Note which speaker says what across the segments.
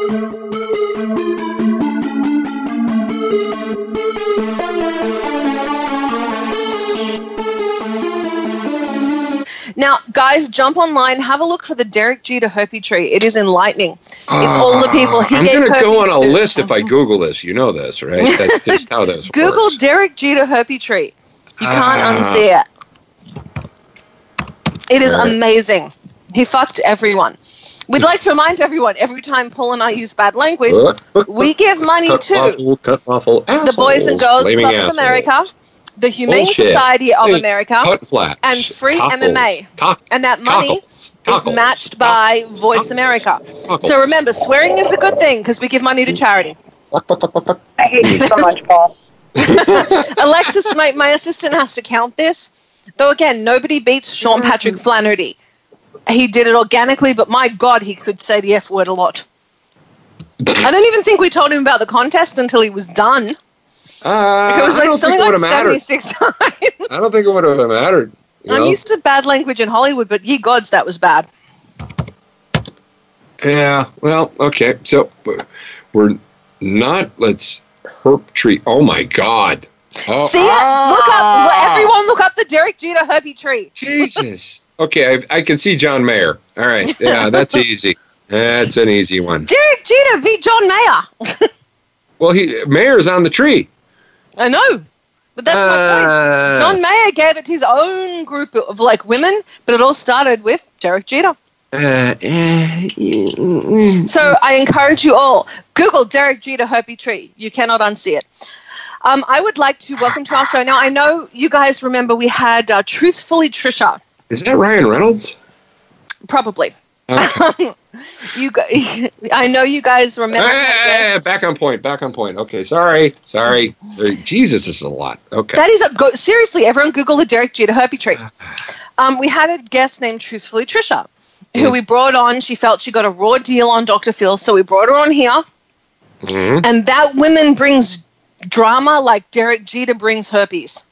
Speaker 1: Now, guys, jump online, have a look for the Derek Jeter herpy tree. It is enlightening. It's all the people he gave herpes to. I'm going to go on a
Speaker 2: list if I Google this. You know this, right? That's just how this
Speaker 1: Google
Speaker 2: works.
Speaker 1: Derek Jeter herpy tree. You can't unsee it. It is amazing. He fucked everyone. We'd like to remind everyone, every time Paul and I use bad language, we give money to the Boys and Girls Club of America, the Humane Society of America, and Free MMA. And that money is matched by Voice America. So remember, swearing is a good thing because we give money to charity.
Speaker 3: I hate you so much, Paul.
Speaker 1: Alexis, my assistant, has to count this. Though, again, nobody beats Sean Patrick Flaherty. He did it organically, but my God, he could say the F word a lot. I don't even think we told him about the contest until he was done. It was like something like 76 times. I
Speaker 2: don't think it would have mattered.
Speaker 1: I'm used to bad language in Hollywood, but ye gods, that was bad.
Speaker 2: Yeah, well, okay. So we're not, let's herp tree. Oh, my God. Oh,
Speaker 1: see it? Look up, everyone look up the Derek Jeter herpy tree.
Speaker 2: Jesus. Okay, I can see John Mayer. All right, yeah, that's easy. That's an easy one.
Speaker 1: Derek Jeter beat John Mayer.
Speaker 2: Well, Mayer's on the tree.
Speaker 1: I know, but that's my point. John Mayer gave it to his own group of like women, but it all started with Derek Jeter. So I encourage you all, Google Derek Jeter herpy tree. You cannot unsee it. I would like to welcome to our show. Now, I know you guys remember we had Truthfully Trisha.
Speaker 2: Is that Ryan Reynolds?
Speaker 1: Probably.
Speaker 2: Okay.
Speaker 1: I know you guys remember.
Speaker 2: Back on point. Okay, sorry. Jesus, this is a lot. Okay.
Speaker 1: That is seriously, everyone Google the Derek Jeter herpy tree. We had a guest named Truthfully Trisha, who we brought on. She felt she got a raw deal on Dr. Phil, so we brought her on here. Mm-hmm. And that woman brings drama like Derek Jeter brings herpes.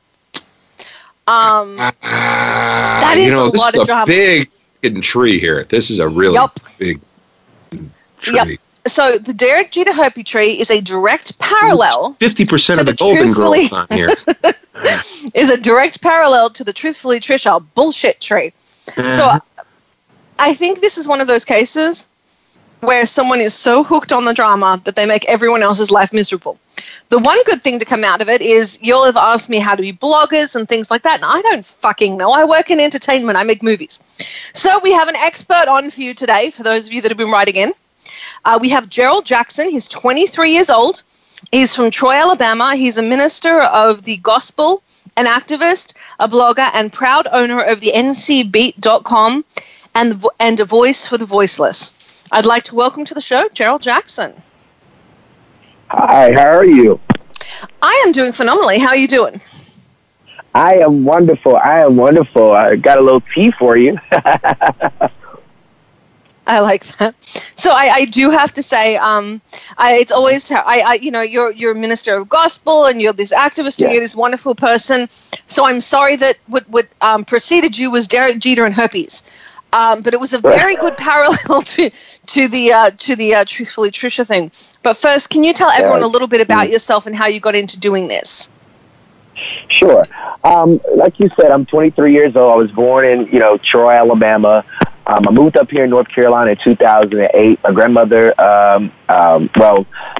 Speaker 1: That is a lot of drama.
Speaker 2: Big hidden tree here. This is a really big tree. Yep.
Speaker 1: So the Derek Jeter herpy tree is a direct parallel.
Speaker 2: 50% of the Golden Girls on here.
Speaker 1: Is a direct parallel to the Truthfully Trisha bullshit tree. So I think this is one of those cases where someone is so hooked on the drama that they make everyone else's life miserable. The one good thing to come out of it is you'll have asked me how to be bloggers and things like that, and I don't fucking know. I work in entertainment. I make movies. So we have an expert on for you today, for those of you that have been writing in. We have Gerald Jackson. He's 23 years old. He's from Troy, Alabama. He's a minister of the gospel, an activist, a blogger, and proud owner of the ncbeat.com and a voice for the voiceless. I'd like to welcome to the show Gerald Jackson.
Speaker 4: Hi, how are you?
Speaker 1: I am doing phenomenally. How are you doing?
Speaker 4: I am wonderful. I got a little tea for you.
Speaker 1: I like that. So I do have to say, it's always, you're a minister of gospel and you're this activist and you're this wonderful person. So I'm sorry that what preceded you was Derek Jeter and herpes. But it was a very good parallel to the Truthfully Trisha thing. But first, can you tell everyone a little bit about yourself and how you got into doing this?
Speaker 4: Sure. Like you said, I'm 23 years old. I was born in, Troy, Alabama. I moved up here in North Carolina in 2008. My grandmother,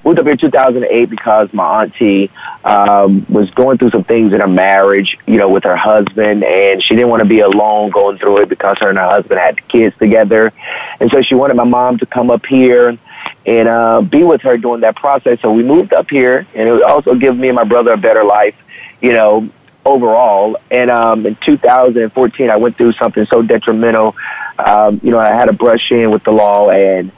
Speaker 4: moved up here in 2008 because my auntie was going through some things in her marriage, with her husband, and she didn't want to be alone going through it because her and her husband had kids together. And so she wanted my mom to come up here and be with her during that process. So we moved up here, and it would also give me and my brother a better life, overall. And in 2014, I went through something so detrimental. I had a brush in with the law, and,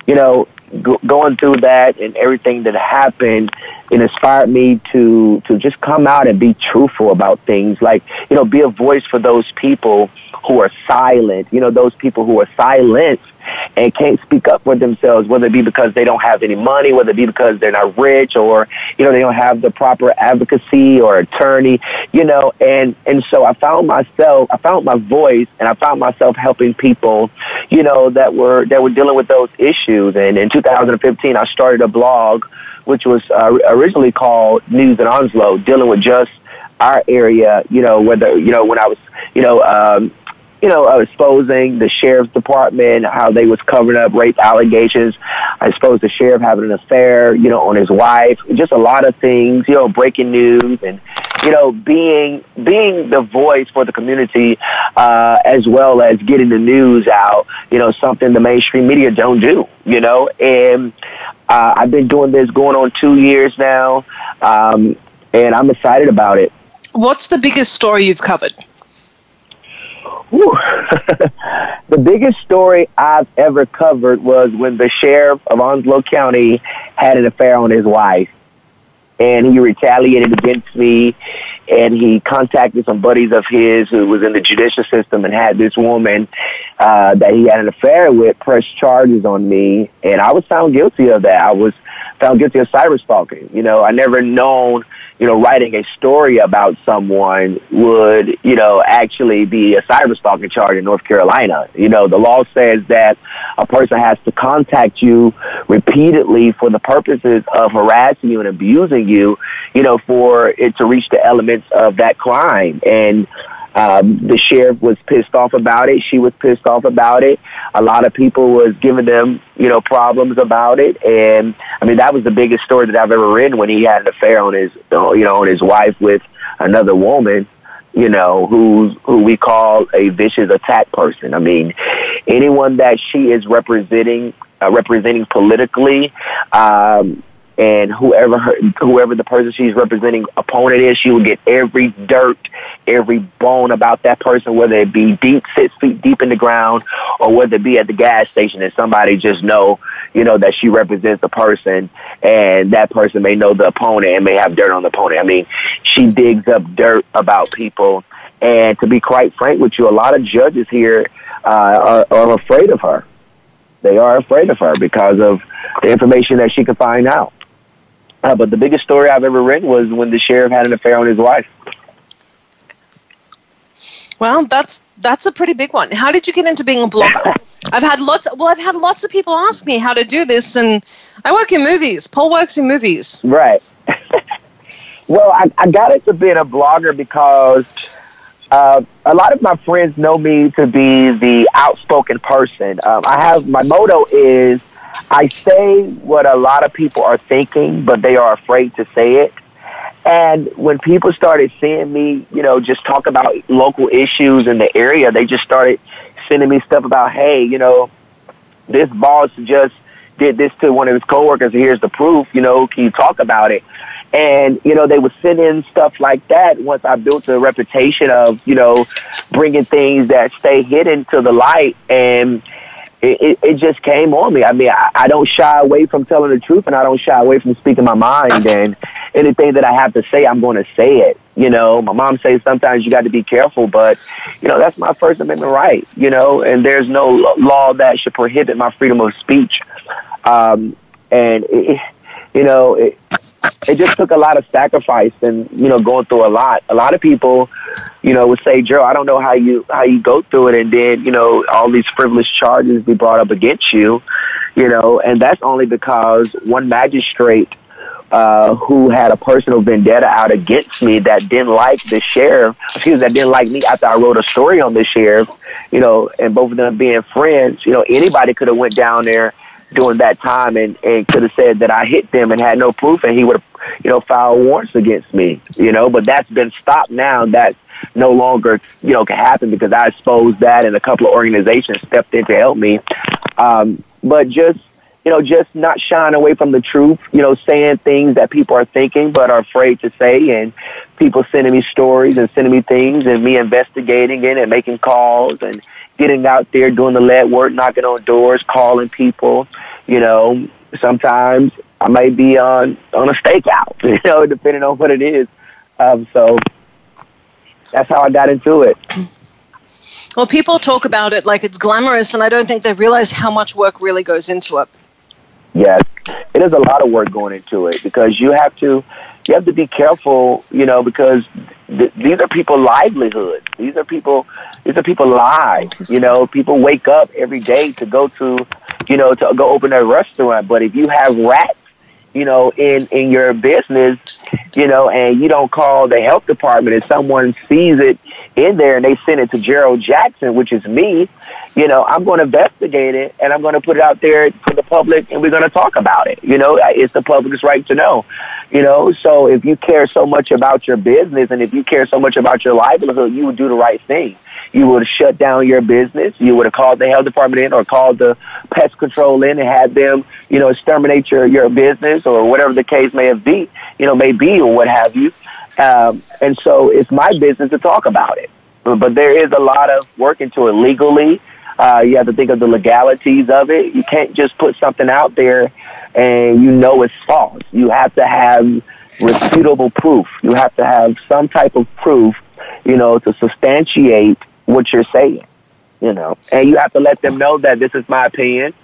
Speaker 4: going through that and everything that happened, it inspired me to just come out and be truthful about things, like, be a voice for those people who are silent, those people who are silenced and can't speak up for themselves, whether it be because they don't have any money, whether it be because they're not rich, or, they don't have the proper advocacy or attorney, and so I found my voice, and I found myself helping people, that were dealing with those issues. And in 2015, I started a blog, which was originally called News in Onslow, dealing with just our area, whether, when I was, exposing the sheriff's department, how they was covering up rape allegations. I exposed the sheriff having an affair, on his wife, just a lot of things, breaking news, and, being the voice for the community, as well as getting the news out, something the mainstream media don't do, and I've been doing this going on 2 years now, and I'm excited about it.
Speaker 1: What's the biggest story you've covered?
Speaker 4: The biggest story I've ever covered was when the sheriff of Onslow County had an affair on his wife, and he retaliated against me, and he contacted some buddies of his who was in the judicial system and had this woman that he had an affair with press charges on me, and I was found guilty of that. I was found guilty of cyber stalking. I never known, writing a story about someone would, actually be a cyber stalking charge in North Carolina. The law says that a person has to contact you repeatedly for the purposes of harassing you and abusing you, for it to reach the elements of that crime. And the sheriff was pissed off about it. She was pissed off about it. A lot of people was giving them, problems about it. And I mean, that was the biggest story that I've ever written, when he had an affair on his, on his wife with another woman, who we call a vicious attack person. I mean, anyone that she is representing politically, and whoever the person she's representing opponent is, she will get every dirt, every bone about that person, whether it be 6 feet deep in the ground, or whether it be at the gas station, and somebody just know, that she represents the person, and that person may know the opponent and may have dirt on the opponent. I mean, she digs up dirt about people, and to be quite frank with you, a lot of judges here are afraid of her. They are afraid of her because of the information that she can find out. But the biggest story I've ever written was when the sheriff had an affair on his wife.
Speaker 1: Well, that's a pretty big one. How did you get into being a blogger? I've had lots of people ask me how to do this, and I work in movies. Paul works in movies.
Speaker 4: Right. Well, I got into being a blogger because a lot of my friends know me to be the outspoken person. My motto is, I say what a lot of people are thinking, but they are afraid to say it. And when people started seeing me, just talk about local issues in the area, they just started sending me stuff about, hey, this boss just did this to one of his coworkers. Here's the proof. Can you talk about it? And, they would send in stuff like that once I built a reputation of, bringing things that stay hidden to the light. And it just came on me. I mean, I don't shy away from telling the truth, and I don't shy away from speaking my mind. And anything that I have to say, I'm going to say it. My mom says sometimes you got to be careful, but, that's my First Amendment right, and there's no law that should prohibit my freedom of speech. And it just took a lot of sacrifice and, going through a lot. A lot of people, would say, Gerald, I don't know how you go through it. And then, all these frivolous charges be brought up against you, and that's only because one magistrate, who had a personal vendetta out against me that didn't like the sheriff, that didn't like me after I wrote a story on the sheriff, and both of them being friends, anybody could have went down there during that time and could have said that I hit them and had no proof, and he would have, filed warrants against me, but that's been stopped now. That no longer, can happen because I exposed that, and a couple of organizations stepped in to help me. But just not shying away from the truth, saying things that people are thinking but are afraid to say, and people sending me stories and sending me things, and me investigating it and making calls and getting out there, doing the lead work, knocking on doors, calling people, sometimes, I might be on a stakeout, you know, depending on what it is. So that's how I got into it.
Speaker 1: Well, people talk about it like it's glamorous, and I don't think they realize how much work really goes into it.
Speaker 4: Yes, it is a lot of work going into it because you have to be careful, you know, because these are people's livelihoods. These are people lives. You know, people wake up every day to go to, you know, to go open a restaurant. But if you have rats, you know, in your business, you know, and you don't call the health department and someone sees it in there and they send it to Gerald Jackson, which is me, you know, I'm going to investigate it and I'm going to put it out there for the public and we're going to talk about it. You know, it's the public's right to know, you know. So if you care so much about your business and if you care so much about your livelihood, you would do the right thing. You would have shut down your business. You would have called the health department in or called the pest control in and had them, you know, exterminate your business or whatever the case may be, or what have you. And so it's my business to talk about it. But there is a lot of work into it legally. You have to think of the legalities of it. You can't just put something out there and you know it's false. You have to have refutable proof. You have to have some type of proof, you know, to substantiate what you're saying, you know. And you have to let them know that this is my opinion,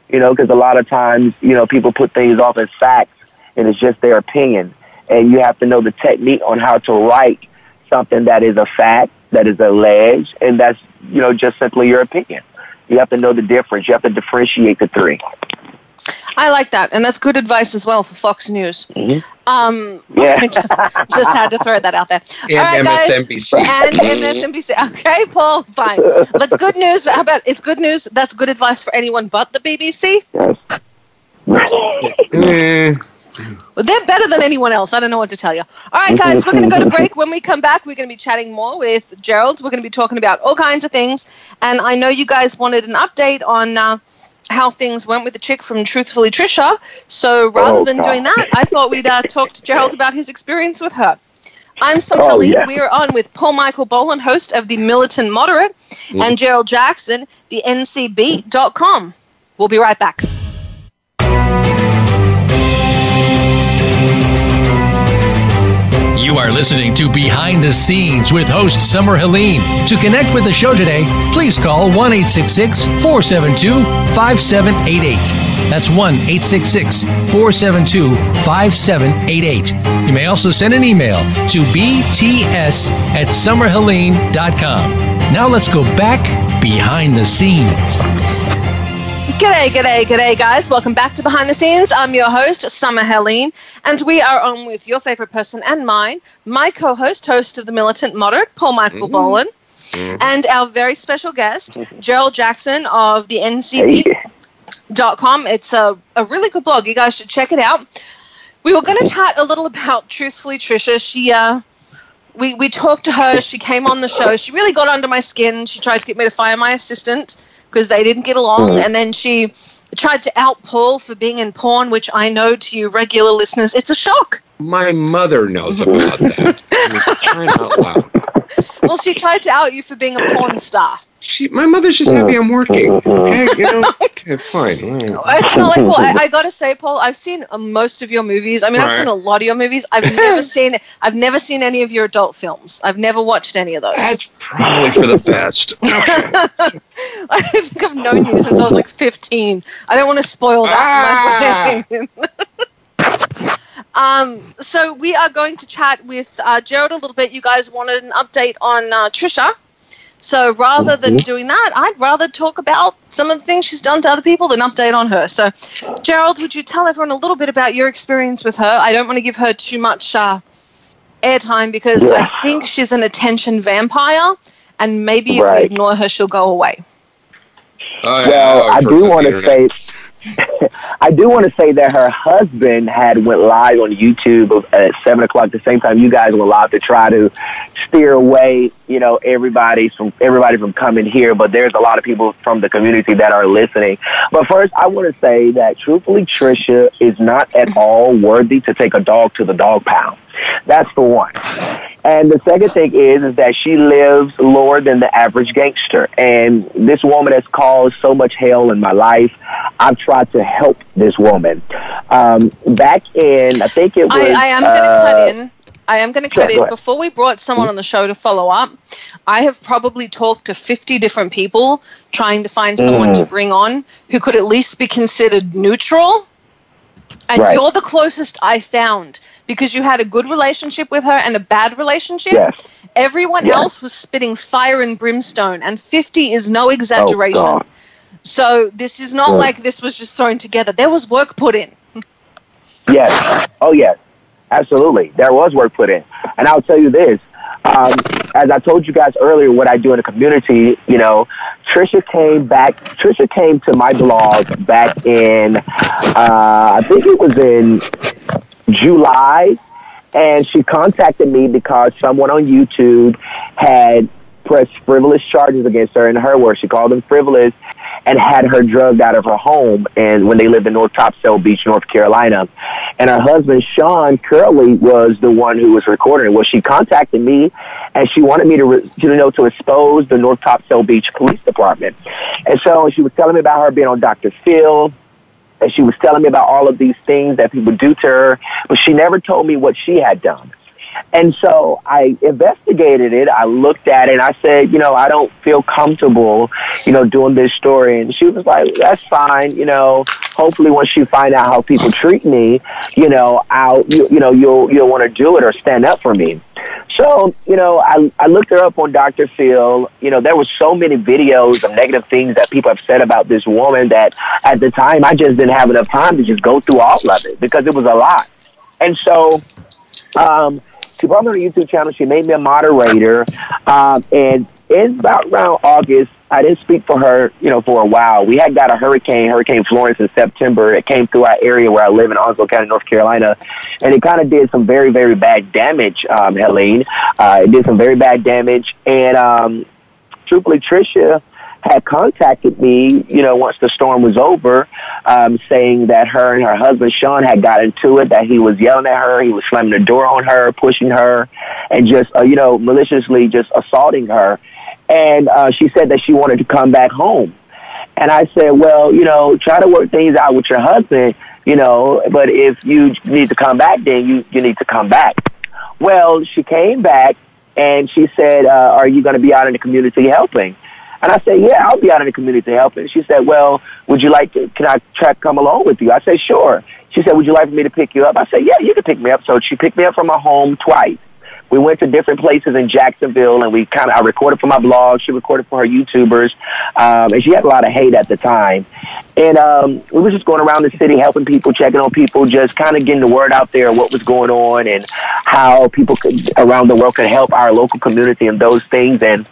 Speaker 4: you know, because a lot of times, you know, people put things off as facts and it's just their opinion. And you have to know the technique on how to write something that is a fact, that is alleged, and that's, you know, just simply your opinion. You have to know the difference. You have to differentiate the three.
Speaker 1: I like that, and that's good advice as well for Fox News.
Speaker 4: Yeah.
Speaker 1: just had to throw that out there.
Speaker 2: And
Speaker 1: all right,
Speaker 2: MSNBC.
Speaker 1: Guys, and MSNBC. Okay, Paul, fine. That's good news. How about it's good news? That's good advice for anyone but the BBC.
Speaker 4: Yes.
Speaker 1: Well, they're better than anyone else. I don't know what to tell you. All right, guys, we're going to go to break. When we come back, we're going to be chatting more with Gerald. We're going to be talking about all kinds of things. And I know you guys wanted an update on how things went with the chick from Truthfully Trisha. So rather than doing that, I thought we'd talk to Gerald about his experience with her. I'm Helene.
Speaker 4: Yeah.
Speaker 1: We are on with Paul Michael Boland, host of The Militant Moderate, and Gerald Jackson, the NCB.com. We'll be right back.
Speaker 5: You are listening to Behind the Scenes with host Summer Helene. To connect with the show today, please call 1-866-472-5788. That's 1-866-472-5788. You may also send an email to bts@summerhelene.com. Now let's go back behind the scenes.
Speaker 1: G'day, guys. Welcome back to Behind the Scenes. I'm your host, Summer Helene, and we are on with your favorite person and mine, my co-host, host of The Militant Moderate, Paul Michael Boland, and our very special guest, Gerald Jackson of the NCB.com. It's a really good blog. You guys should check it out. We were going to chat a little about Truthfully Trisha. We talked to her. She came on the show. She really got under my skin. She tried to get me to fire my assistant because they didn't get along. And then she tried to out Paul for being in porn, which I know to you regular listeners, it's a shock.
Speaker 2: My mother knows about that. I mean, crying out loud.
Speaker 1: Well, she tried to out you for being a porn star.
Speaker 2: My mother's just happy I'm working. Okay, you know. Okay, fine.
Speaker 1: It's not like, well, I got to say, Paul, I've seen most of your movies. I mean, I've seen a lot of your movies. I've never seen any of your adult films. I've never watched any of those.
Speaker 2: That's probably for the best. Okay.
Speaker 1: I think I've known you since I was like 15. I don't want to spoil that. So we are going to chat with Gerald a little bit. You guys wanted an update on Trisha. So rather than doing that, I'd rather talk about some of the things she's done to other people than update on her. So, Gerald, would you tell everyone a little bit about your experience with her? I don't want to give her too much airtime because I think she's an attention vampire, and maybe if we ignore her, she'll go away.
Speaker 4: Well, I do want to say... I do want to say that her husband had went live on YouTube at 7 o'clock, the same time you guys went live, to try to steer away, you know, everybody from coming here. But there's a lot of people from the community that are listening. But first, I want to say that Truthfully Trisha is not at all worthy to take a dog to the dog pound. That's for one. And the second thing is that she lives lower than the average gangster. And this woman has caused so much hell in my life. I've tried to help this woman. Back in, I think it was...
Speaker 1: I am going to cut in. I am going to cut
Speaker 4: Sure,
Speaker 1: in. Before we brought someone on the show to follow up, I have probably talked to 50 different people trying to find someone to bring on who could at least be considered neutral. And you're the closest I found, because you had a good relationship with her and a bad relationship.
Speaker 4: Yes.
Speaker 1: Everyone else was spitting fire and brimstone, and 50 is no exaggeration.
Speaker 4: Oh,
Speaker 1: so this is not like this was just thrown together. There was work put in.
Speaker 4: Yes. Oh, yes. Absolutely. There was work put in. And I'll tell you this. As I told you guys earlier, what I do in the community, you know, Trisha came to my blog back in, I think it was in July, and she contacted me because someone on YouTube had pressed frivolous charges against her. In her words, she called them frivolous, and had her drugged out of her home, and when they lived in North Topsail Beach, North Carolina. And her husband, Sean Curley, was the one who was recording it. Well, she contacted me, and she wanted me to expose the North Topsail Beach Police Department. And so she was telling me about her being on Dr. Phil, and she was telling me about all of these things that people do to her, but she never told me what she had done. And so I investigated it. I looked at it, and I said, you know, I don't feel comfortable, you know, doing this story. And she was like, that's fine. You know, hopefully once you find out how people treat me, you know, you'll want to do it or stand up for me. So, you know, I looked her up on Dr. Phil. You know, there were so many videos of negative things that people have said about this woman that at the time I just didn't have enough time to just go through all of it because it was a lot. And so, she brought me on a YouTube channel. She made me a moderator. And in about around August, I didn't speak for her, you know, for a while. We had got a Hurricane Florence in September. It came through our area where I live in Onslow County, North Carolina. And it kind of did some very, very bad damage, Helene. It did some very bad damage. And Truthfully Trisha had contacted me, you know, once the storm was over, saying that her and her husband, Sean, had got into it, that he was yelling at her, he was slamming the door on her, pushing her, and just, you know, maliciously just assaulting her. And she said that she wanted to come back home. And I said, well, you know, try to work things out with your husband, you know, but if you need to come back, then you need to come back. Well, she came back, and she said, are you going to be out in the community helping? And I said, yeah, I'll be out in the community helping. She said, well, would you like to, can I come along with you? I said, sure. She said, would you like for me to pick you up? I said, yeah, you can pick me up. So she picked me up from my home twice. We went to different places in Jacksonville, and I recorded for my blog. She recorded for her YouTubers. And she had a lot of hate at the time. And we were just going around the city, helping people, checking on people, just kind of getting the word out there, what was going on, and how people around the world could help our local community and those things. And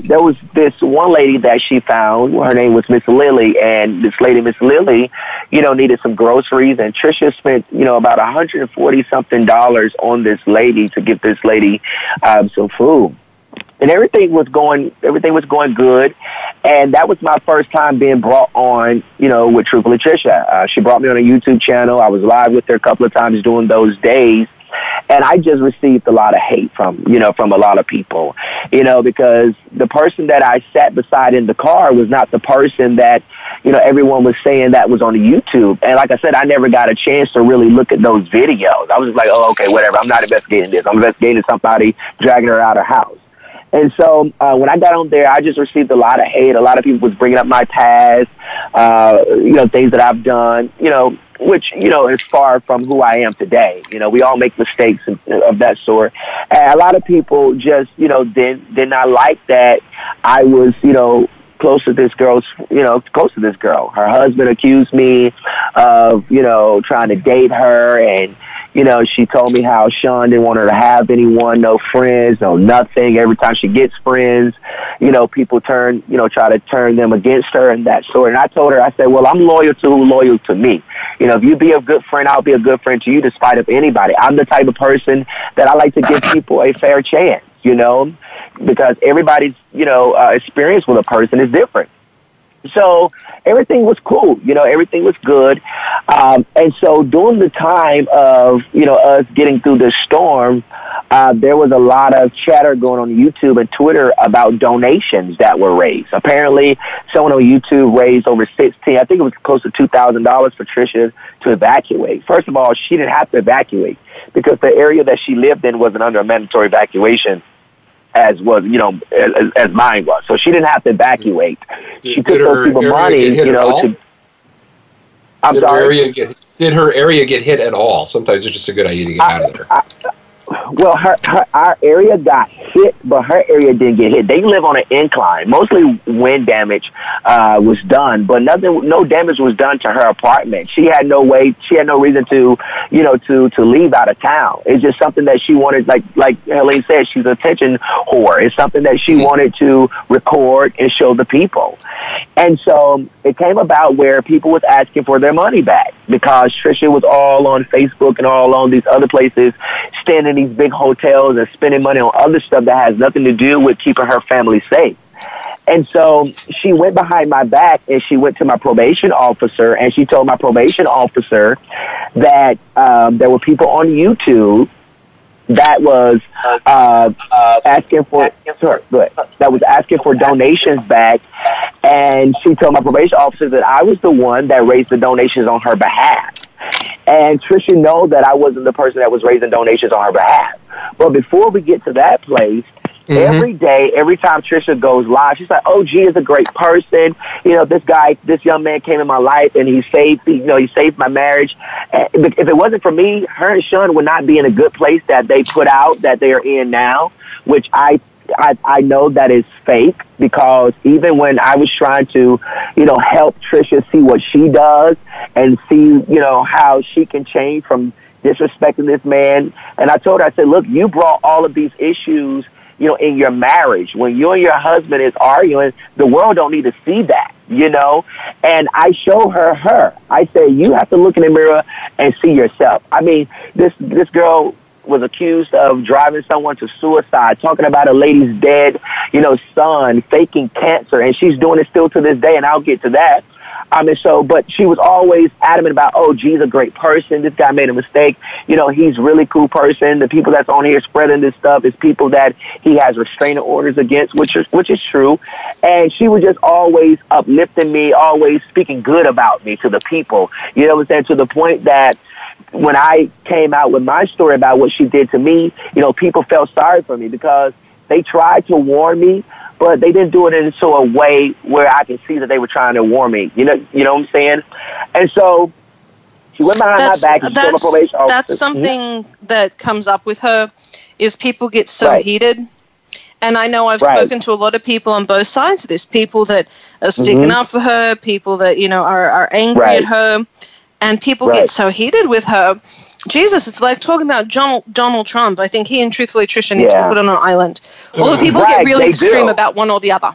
Speaker 4: there was this one lady that she found. Her name was Miss Lily, and this lady, Miss Lily, you know, needed some groceries, and Trisha spent, you know, about $140-something on this lady to give this lady some food. And everything was going good. And that was my first time being brought on, you know, with Truthfully Trisha. She brought me on a YouTube channel. I was live with her a couple of times during those days. And I just received a lot of hate from a lot of people, you know, because the person that I sat beside in the car was not the person that, you know, everyone was saying that was on the YouTube. And like I said, I never got a chance to really look at those videos. I was just like, oh, okay, whatever. I'm not investigating this. I'm investigating somebody dragging her out of her house. And so when I got on there, I just received a lot of hate. A lot of people was bringing up my past, you know, things that I've done, you know, which, you know, is far from who I am today. You know, we all make mistakes of that sort. And a lot of people just, you know, did not like that I was, you know, close to this girl. Her husband accused me of, you know, trying to date her, and, you know, she told me how Sean didn't want her to have anyone, no friends, no nothing. Every time she gets friends, you know, people try to turn them against her and that sort. And I told her, I said, well, I'm loyal to who's loyal to me. You know, if you be a good friend, I'll be a good friend to you despite of anybody. I'm the type of person that I like to give people a fair chance, you know, because everybody's, you know, experience with a person is different. So everything was cool, you know, everything was good. And so during the time of, you know, us getting through this storm, there was a lot of chatter going on YouTube and Twitter about donations that were raised. Apparently, someone on YouTube raised over I think it was close to $2,000 for Trisha to evacuate. First of all, she didn't have to evacuate because the area that she lived in wasn't under a mandatory evacuation as was, as mine was. So she didn't have to evacuate. She took those people money, I'm sorry.
Speaker 2: Did her area get hit at all? Sometimes it's just a good idea to get out of there.
Speaker 4: Well, our area got hit, but her area didn't get hit. They live on an incline. Mostly wind damage was done, but no damage was done to her apartment. She had no reason to leave out of town. It's just something that she wanted, like Helene said, she's an attention whore. It's something that she wanted to record and show the people. And so it came about where people was asking for their money back because Trisha was all on Facebook and all on these other places, staying in these big hotels and spending money on other stuff that has nothing to do with keeping her family safe. And so she went behind my back and she went to my probation officer and she told my probation officer that there were people on YouTube that was asking for donations back, and she told my probation officer that I was the one that raised the donations on her behalf. And Trisha know that I wasn't the person that was raising donations on her behalf. But before we get to that place, every day, every time Trisha goes live, she's like, "Oh, G is a great person. This young man came in my life and he saved my marriage. If it wasn't for me, her and Sean would not be in a good place that they put out that they are in now," which I know that is fake, because even when I was trying to, help Trisha see what she does and see, how she can change from disrespecting this man. And I told her, I said, "Look, you brought all of these issues, in your marriage. When you and your husband is arguing, the world don't need to see that, And I show her. I say, you have to look in the mirror and see yourself. I mean, this girl was accused of driving someone to suicide, talking about a lady's dead, son, faking cancer, and she's doing it still to this day, and I'll get to that. But she was always adamant about, "Oh, G's a great person. This guy made a mistake. He's a really cool person. The people that's on here spreading this stuff is people that he has restraining orders against," which is true. And she was just always uplifting me, always speaking good about me to the people. You know what I'm saying? To the point that when I came out with my story about what she did to me, people felt sorry for me because they tried to warn me, but they didn't do it in a way where I can see that they were trying to warn me. You know what I'm saying? And so she went behind my back and she told my probation officer.
Speaker 1: That's something that comes up with her, is people get so heated. And I know I've spoken to a lot of people on both sides of this, people that are sticking up for her, people that, are angry at her. And people get so heated with her. Jesus, it's like talking about Donald Trump. I think he and Truthfully Trisha need to be put on an island. All the people get really extreme about one or the other.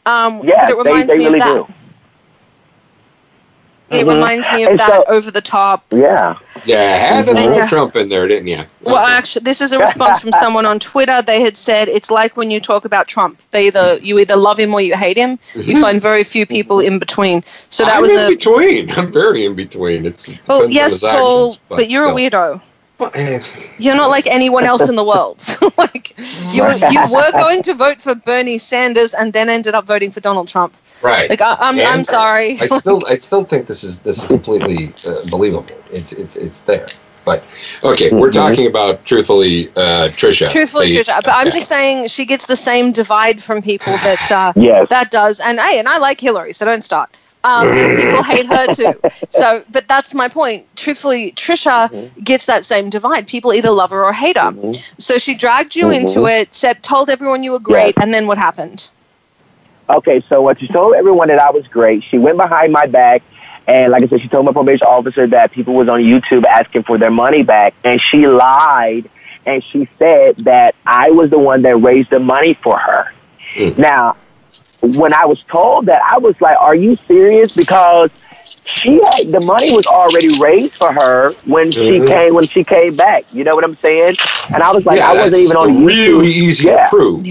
Speaker 1: It reminds me of that.
Speaker 4: Do.
Speaker 1: It reminds me of that over the top.
Speaker 2: Yeah, had a little Trump in there, didn't you?
Speaker 1: Well, actually, this is a response from someone on Twitter. They had said it's like when you talk about Trump. You either love him or you hate him. You find very few people in between. So that was
Speaker 2: in between. I'm very in between.
Speaker 1: Well, yes, Paul, but you're a weirdo. You're not like anyone else in the world. You were going to vote for Bernie Sanders and then ended up voting for Donald Trump.
Speaker 2: Right.
Speaker 1: I'm sorry.
Speaker 2: I still think this is completely believable. It's there. But okay, we're talking about Truthfully Trisha.
Speaker 1: Truthfully Trisha. But I'm just saying she gets the same divide from people that that does. And I like Hillary, so don't start. People hate her too. But that's my point. Truthfully, Trisha gets that same divide. People either love her or hate her. So she dragged you into it, told everyone you were great, and then what happened?
Speaker 4: Okay, so when she told everyone that I was great, she went behind my back, and like I said, she told my probation officer that people was on YouTube asking for their money back, and she lied, and she said that I was the one that raised the money for her. Now, when I was told that, I was like, "Are you serious?" Because the money was already raised for her when she came back. You know what I'm saying? And I was like, I wasn't even on YouTube.
Speaker 2: Really easy to prove.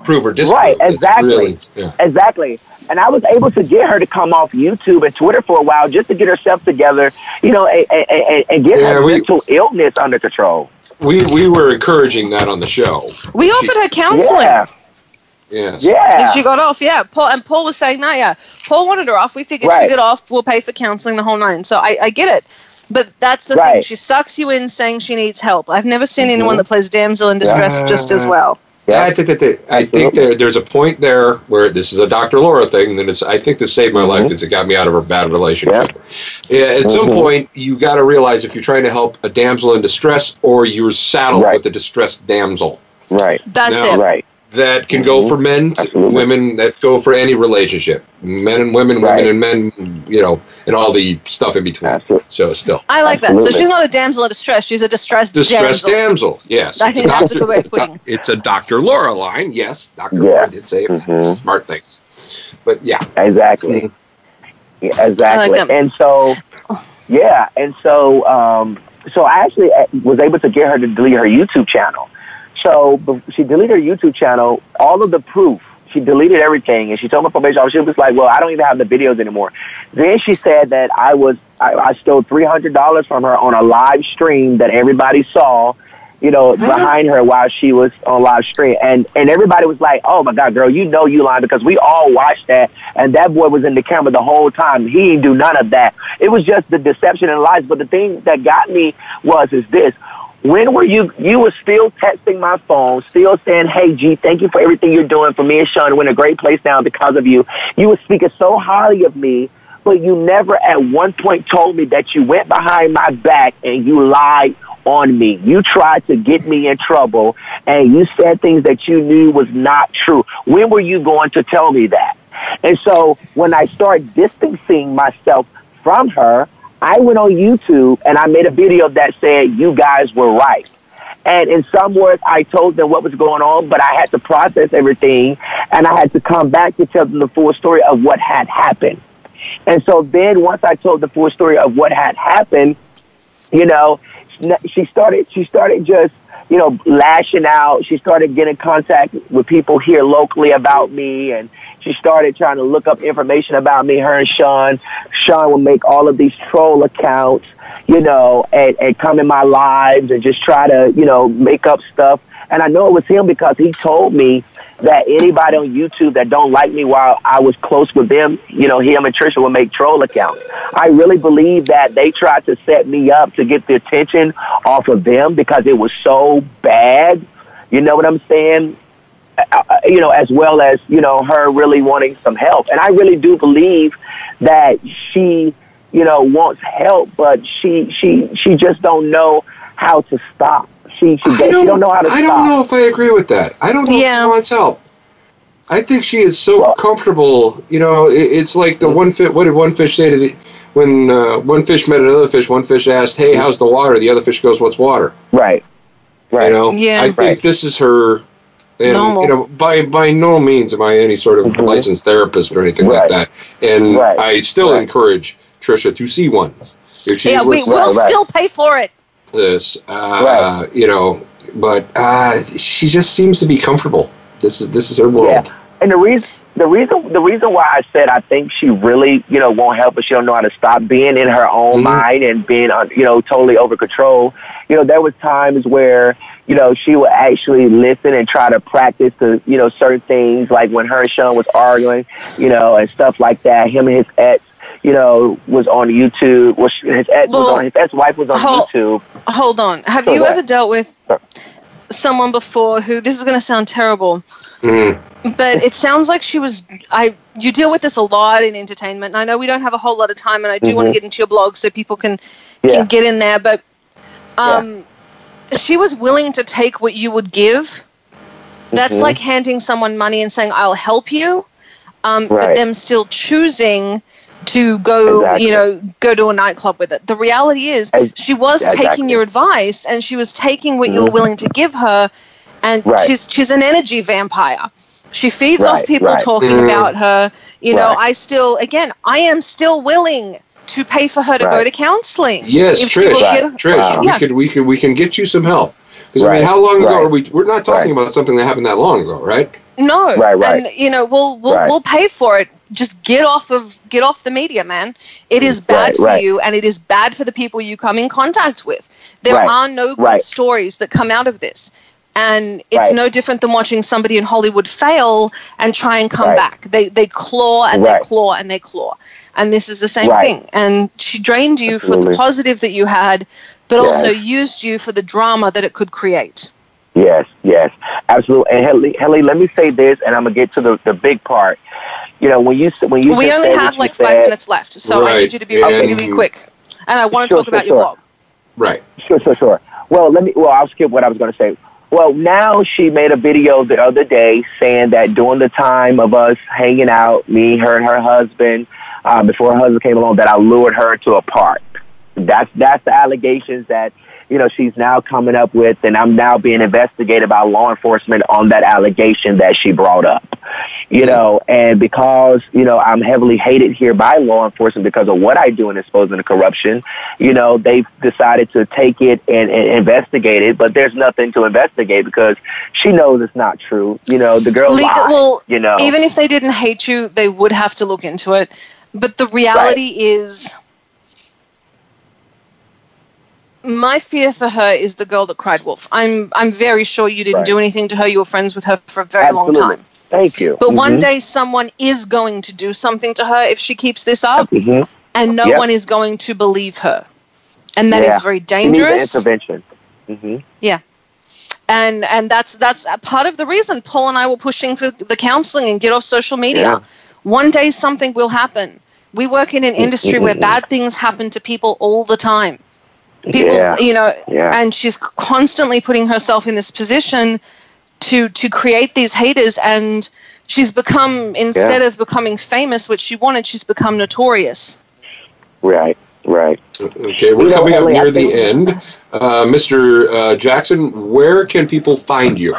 Speaker 2: Prove or disprove.
Speaker 4: Right, exactly. Exactly. And I was able to get her to come off YouTube and Twitter for a while just to get herself together, and get her mental illness under control.
Speaker 2: we were encouraging that on the show.
Speaker 1: We offered her counseling.
Speaker 4: Yeah.
Speaker 2: Yeah.
Speaker 4: Yeah.
Speaker 1: And she got off, yeah. Paul was saying, no, yeah. Paul wanted her off. We figured she'd get off. We'll pay for counseling the whole nine. So I get it. But that's the thing. She sucks you in saying she needs help. I've never seen anyone that plays damsel in distress just as well.
Speaker 2: Yeah, I think there's a point there where this is a Dr. Laura thing. That I think this saved my life because it got me out of a bad relationship. Yeah, at some point, you got to realize if you're trying to help a damsel in distress or you're saddled with a distressed damsel.
Speaker 4: Right.
Speaker 1: That's it.
Speaker 4: Right.
Speaker 2: That can go for men, women, that go for any relationship. Men and women, women and men, you know, and all the stuff in between. So still.
Speaker 1: I like that. So she's not a damsel in distress. She's a distressed
Speaker 2: damsel. Yes.
Speaker 1: I think that's a good way of putting it.
Speaker 2: It's a Dr. Laura line. Yes, Dr. Laura did say smart things. But yeah.
Speaker 4: Exactly. Yeah, exactly.
Speaker 1: I like
Speaker 4: and so, so I actually was able to get her to delete her YouTube channel. So she deleted her YouTube channel, all of the proof. She deleted everything, and she told my probation officer, she was like, well, I don't even have the videos anymore. Then she said that I stole $300 from her on a live stream that everybody saw, you know, behind her while she was on live stream. And everybody was like, oh, my God, girl, you know you lying, because we all watched that, and that boy was in the camera the whole time. He didn't do none of that. It was just the deception and lies. But the thing that got me is this. When were you were still texting my phone, still saying, hey, G, thank you for everything you're doing for me and Sean. We're in a great place now because of you. You were speaking so highly of me, but you never at one point told me that you went behind my back and you lied on me. You tried to get me in trouble, and you said things that you knew was not true. When were you going to tell me that? And so when I started distancing myself from her, I went on YouTube and I made a video that said, you guys were right. And in some words, I told them what was going on, but I had to process everything, and I had to come back to tell them the full story of what had happened. And so then once I told the full story of what had happened, you know, she started just, you know, lashing out. She started getting contact with people here locally about me, and she started trying to look up information about me. Her and Sean would make all of these troll accounts, you know, and come in my lives and just try to, you know, make up stuff. And I know it was him because he told me that anybody on YouTube that don't like me while I was close with them, you know, him and Trisha would make troll accounts. I really believe that they tried to set me up to get the attention off of them because it was so bad. You know what I'm saying? You know, as well as, you know, her really wanting some help. And I really do believe that she, you know, wants help, but she just don't know how to stop. She don't know how to stop.
Speaker 2: I don't know if I agree with that. I don't know if she wants help. I think she is so comfortable. You know, it's like the one fish. What did one fish say to when one fish met another fish? One fish asked, "Hey, how's the water?" The other fish goes, "What's water?"
Speaker 4: Right.
Speaker 2: You know. Yeah. I think this is her. And, you know, by no means am I any sort of licensed therapist or anything like that. And I still encourage Trisha to see one. If she's
Speaker 1: we'll still pay for it.
Speaker 2: This, you know, but she just seems to be comfortable. This is her world.
Speaker 4: Yeah. And the reason why I said I think she really, you know, won't help, but she don't know how to stop being in her own mind and being, you know, totally over control. You know, there was times where, you know, she would actually listen and try to practice the, you know, certain things, like when her and Sean was arguing, you know, and stuff like that. Him and his ex, you know, was on YouTube. Well, his ex-wife was on YouTube.
Speaker 1: Hold on. Have you ever dealt with someone before who, this is going to sound terrible, but it sounds like she was, you deal with this a lot in entertainment, and I know we don't have a whole lot of time, and I do want to get into your blog so people can get in there, but she was willing to take what you would give. That's like handing someone money and saying, I'll help you, but them still choosing to go, you know, go to a nightclub with it. The reality is she was taking your advice, and she was taking what you were willing to give her, and she's an energy vampire. She feeds off people talking about her. You know, I am still willing to pay for her to go to counseling.
Speaker 2: Yes, Trish, we can get you some help. Because I mean, how long ago are we? We're not talking about something that happened that long ago, right?
Speaker 1: No, and you know, we'll pay for it. just get off the media, man. It is bad for you, and it is bad for the people you come in contact with. There are no good stories that come out of this. And it's no different than watching somebody in Hollywood fail and try and come back. They claw and they claw and they claw. And this is the same thing. And she drained you for the positive that you had, but also used you for the drama that it could create.
Speaker 4: Yes, absolutely. And Helene, let me say this, and I'm gonna get to the big part. You know, when you
Speaker 1: we only have like 5 minutes left, so I need you to be really quick. And I want to talk about your blog.
Speaker 4: Right. Sure. Well, I'll skip what I was going to say. Well, now she made a video the other day saying that during the time of us hanging out, me, her, and her husband, before her husband came along, that I lured her to a park. That's the allegations that, you know, she's now coming up with, and I'm now being investigated by law enforcement on that allegation that she brought up. You know, and because, you know, I'm heavily hated here by law enforcement because of what I do in exposing the corruption, you know, they've decided to take it and investigate it, but there's nothing to investigate because she knows it's not true. You know, the girl lied,
Speaker 1: well,
Speaker 4: you know.
Speaker 1: Even if they didn't hate you, they would have to look into it. But the reality is, my fear for her is the girl that cried wolf. I'm very sure you didn't do anything to her. You were friends with her for a very long time.
Speaker 4: Thank you.
Speaker 1: But one day someone is going to do something to her if she keeps this up, and no one is going to believe her. And that is very dangerous.
Speaker 4: She needs intervention.
Speaker 1: Yeah. And that's part of the reason Paul and I were pushing for the counseling and get off social media. One day something will happen. We work in an industry where bad things happen to people all the time. People, you know, and she's constantly putting herself in this position to create these haters, and she's become, instead of becoming famous, which she wanted, she's become notorious.
Speaker 4: Right.
Speaker 2: Okay, we're coming up near the end. Mr. Jackson, where can people find you?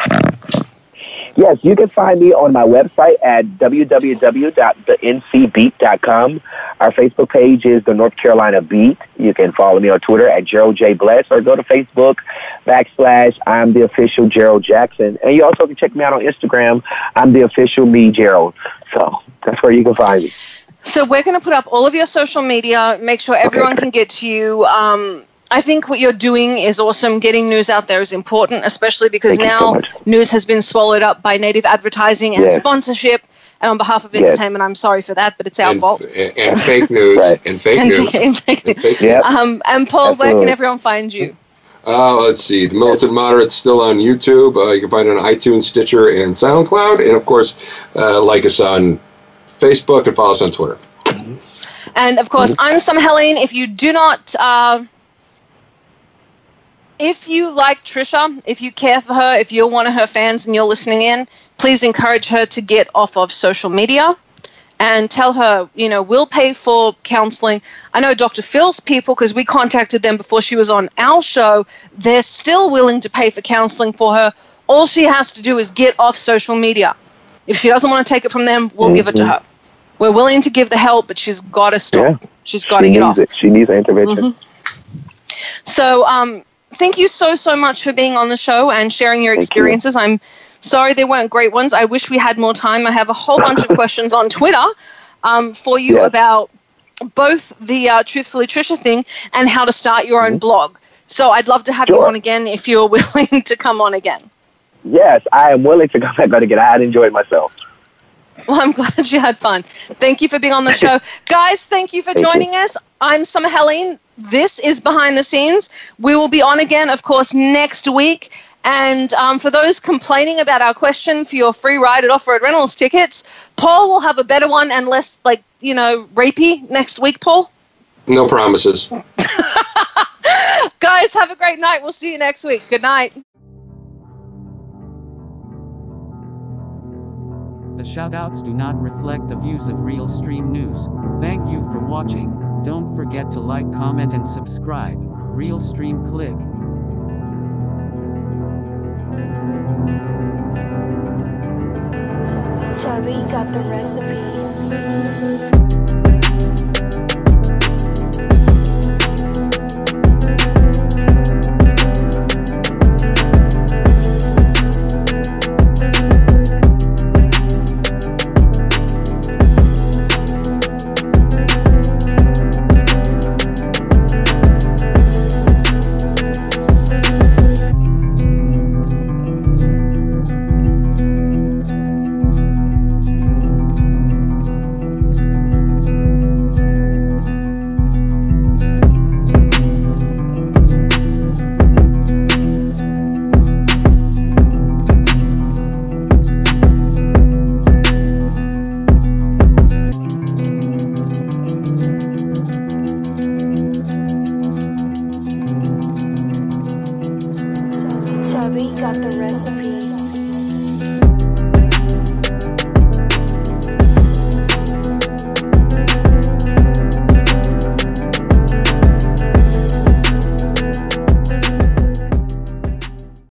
Speaker 4: Yes, you can find me on my website at www.thencbeat.com. Our Facebook page is the North Carolina Beat. You can follow me on Twitter at Gerald J. Bless, or go to Facebook /I'm the official Gerald Jackson. And you also can check me out on Instagram. I'm the official me, Gerald. So that's where you can find me.
Speaker 1: So we're going to put up all of your social media, make sure everyone can get to you. I think what you're doing is awesome. Getting news out there is important, especially because now news has been swallowed up by native advertising and sponsorship. And on behalf of entertainment, I'm sorry for that, but it's our fault.
Speaker 2: And fake news. And fake news.
Speaker 1: And Paul, where can everyone find you?
Speaker 2: Let's see. The Militant Moderate's still on YouTube. You can find it on iTunes, Stitcher, and SoundCloud. And, of course, like us on Facebook and follow us on Twitter.
Speaker 1: And, of course, I'm Summer Helene. If you do not... if you like Trisha, if you care for her, if you're one of her fans and you're listening in, please encourage her to get off of social media and tell her, you know, we'll pay for counseling. I know Dr. Phil's people, because we contacted them before she was on our show, they're still willing to pay for counseling for her. All she has to do is get off social media. If she doesn't want to take it from them, we'll give it to her. We're willing to give the help, but she's got to stop. She's got to get off.
Speaker 4: She needs intervention.
Speaker 1: So, thank you so much for being on the show and sharing your experiences. I'm sorry they weren't great ones. I wish we had more time. I have a whole bunch of questions on Twitter for you about both the Truthfully Trisha thing and how to start your own blog. So I'd love to have you on again if you're willing to come on again.
Speaker 4: Yes, I am willing to come back on again. I had enjoyed myself.
Speaker 1: Well, I'm glad you had fun. Thank you for being on the show. Guys, thank you for joining us. I'm Summer Helene. This is Behind the Scenes. We will be on again, of course, next week. And for those complaining about our question for your free ride at Off-Road Rentals tickets, Paul will have a better one and less, like, you know, rapey next week, Paul.
Speaker 2: No promises.
Speaker 1: Guys, have a great night. We'll see you next week. Good night.
Speaker 6: The shoutouts do not reflect the views of Realstream News. Thank you for watching. Don't forget to like, comment, and subscribe. Realstream click.
Speaker 7: Chubby got the recipe.